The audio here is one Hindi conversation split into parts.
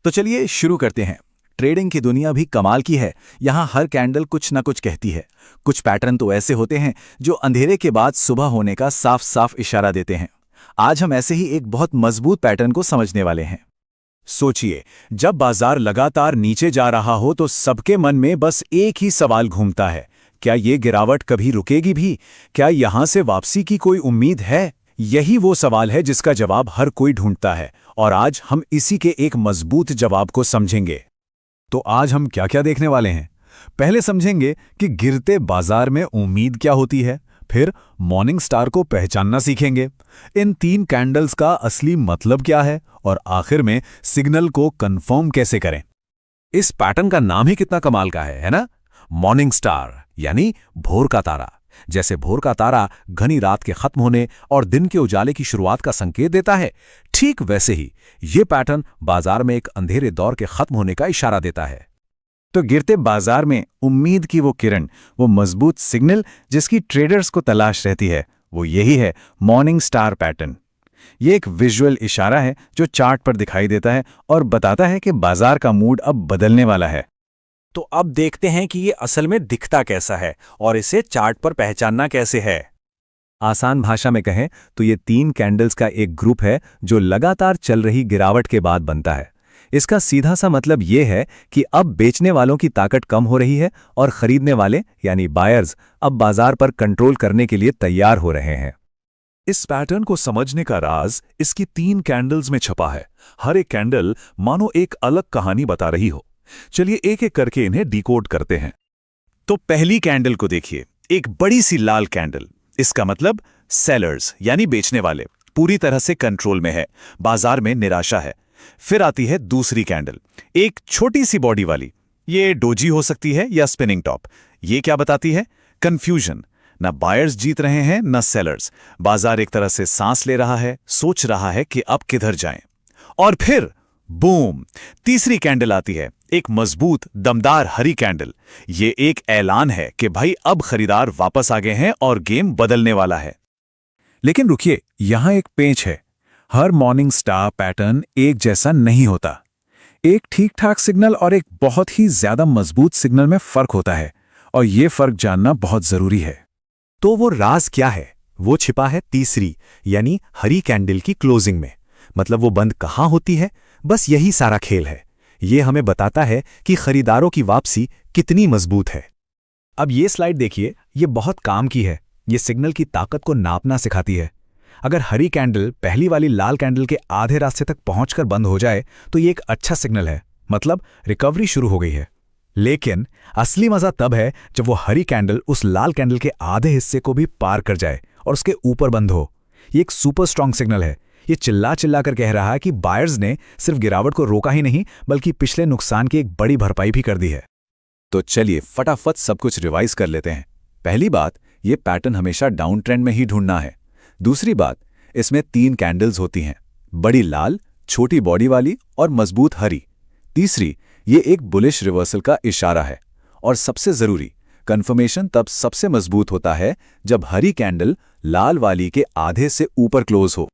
तो चलिए शुरू करते हैं। ट्रेडिंग की दुनिया भी कमाल की है। यहाँ हर कैंडल कुछ ना कुछ कहती है। कुछ पैटर्न तो ऐसे होते हैं जो अंधेरे के बाद सुबह होने का साफ साफ इशारा देते हैं। आज हम ऐसे ही एक बहुत मजबूत पैटर्न को समझने वाले हैं। सोचिए, जब बाजार लगातार नीचे जा रहा हो तो सबके मन में बस एक ही सवाल घूमता है, क्या ये गिरावट कभी रुकेगी भी? क्या यहां से वापसी की कोई उम्मीद है? यही वो सवाल है जिसका जवाब हर कोई ढूंढता है, और आज हम इसी के एक मजबूत जवाब को समझेंगे। तो आज हम क्या क्या देखने वाले हैं? पहले समझेंगे कि गिरते बाजार में उम्मीद क्या होती है, फिर मॉर्निंग स्टार को पहचानना सीखेंगे, इन 3 कैंडल्स का असली मतलब क्या है, और आखिर में सिग्नल को कंफर्म कैसे करें। इस पैटर्न का नाम ही कितना कमाल का है ना? मॉर्निंग स्टार यानी भोर का तारा। जैसे भोर का तारा घनी रात के खत्म होने और दिन के उजाले की शुरुआत का संकेत देता है, ठीक वैसे ही ये पैटर्न बाजार में एक अंधेरे दौर के खत्म होने का इशारा देता है। तो गिरते बाजार में उम्मीद की वो किरण, वो मजबूत सिग्नल जिसकी ट्रेडर्स को तलाश रहती है, वो यही है मॉर्निंग स्टार पैटर्न। ये एक विजुअल इशारा है जो चार्ट पर दिखाई देता है और बताता है कि बाजार का मूड अब बदलने वाला है। तो अब देखते हैं कि ये असल में दिखता कैसा है और इसे चार्ट पर पहचानना कैसे है। आसान भाषा में कहें तो ये 3 कैंडल्स का एक ग्रुप है जो लगातार चल रही गिरावट के बाद बनता है। इसका सीधा सा मतलब ये है कि अब बेचने वालों की ताकत कम हो रही है और खरीदने वाले यानी बायर्स अब बाजार पर कंट्रोल करने के लिए तैयार हो रहे हैं। इस पैटर्न को समझने का राज इसकी 3 कैंडल्स में छपा है। हर एक कैंडल मानो एक अलग कहानी बता रही हो। चलिए एक एक करके इन्हें डिकोड करते हैं। तो पहली कैंडल को देखिए, एक बड़ी सी लाल कैंडल। इसका मतलब सेलर्स यानी बेचने वाले पूरी तरह से कंट्रोल में है, बाजार में निराशा है। फिर आती है दूसरी कैंडल, एक छोटी सी बॉडी वाली। ये डोजी हो सकती है या स्पिनिंग टॉप। ये क्या बताती है? कंफ्यूजन। ना बायर्स जीत रहे हैं ना सेलर्स। बाजार एक तरह से सांस ले रहा है, सोच रहा है कि अब किधर जाएं। और फिर बूम, तीसरी कैंडल आती है, एक मजबूत दमदार हरी कैंडल। ये एक ऐलान है कि भाई अब खरीदार वापस आ गए हैं और गेम बदलने वाला है। लेकिन रुकिए, यहां एक पेंच है। हर मॉर्निंग स्टार पैटर्न एक जैसा नहीं होता। एक ठीक-ठाक सिग्नल और एक बहुत ही ज्यादा मजबूत सिग्नल में फर्क होता है, और यह फर्क जानना बहुत जरूरी है। तो वो राज क्या है? वो छिपा है तीसरी यानी हरी कैंडल की क्लोजिंग में। मतलब वो बंद कहां होती है? बस यही सारा खेल है। ये हमें बताता है कि खरीदारों की वापसी कितनी मजबूत है। अब ये स्लाइड देखिए, ये बहुत काम की है। ये सिग्नल की ताकत को नापना सिखाती है। अगर हरी कैंडल पहली वाली लाल कैंडल के आधे रास्ते तक पहुंचकर बंद हो जाए तो ये एक अच्छा सिग्नल है, मतलब रिकवरी शुरू हो गई है। लेकिन असली मजा तब है जब वो हरी कैंडल उस लाल कैंडल के आधे हिस्से को भी पार कर जाए और उसके ऊपर बंद हो। ये एक सुपर स्ट्रांग सिग्नल है। ये चिल्ला चिल्ला कर कह रहा है कि बायर्स ने सिर्फ गिरावट को रोका ही नहीं, बल्कि पिछले नुकसान की एक बड़ी भरपाई भी कर दी है। तो चलिए फटाफट सब कुछ रिवाइज कर लेते हैं। पहली बात, ये पैटर्न हमेशा डाउन ट्रेंड में ही ढूंढना है। दूसरी बात, इसमें 3 कैंडल्स होती हैं, बड़ी लाल, छोटी बॉडी वाली और मजबूत हरी। तीसरी, ये एक बुलिश रिवर्सल का इशारा है। और सबसे जरूरी, कंफर्मेशन तब सबसे मजबूत होता है जब हरी कैंडल लाल वाली के आधे से ऊपर क्लोज हो।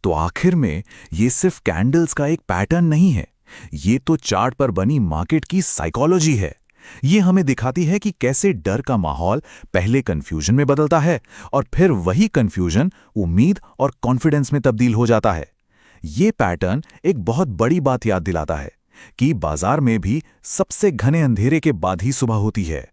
तो आखिर में ये सिर्फ कैंडल्स का एक पैटर्न नहीं है, ये तो चार्ट पर बनी मार्केट की साइकोलॉजी है। ये हमें दिखाती है कि कैसे डर का माहौल पहले कंफ्यूजन में बदलता है और फिर वही कंफ्यूजन उम्मीद और कॉन्फिडेंस में तब्दील हो जाता है। ये पैटर्न एक बहुत बड़ी बात याद दिलाता है कि बाजार में भी सबसे घने अंधेरे के बाद ही सुबह होती है।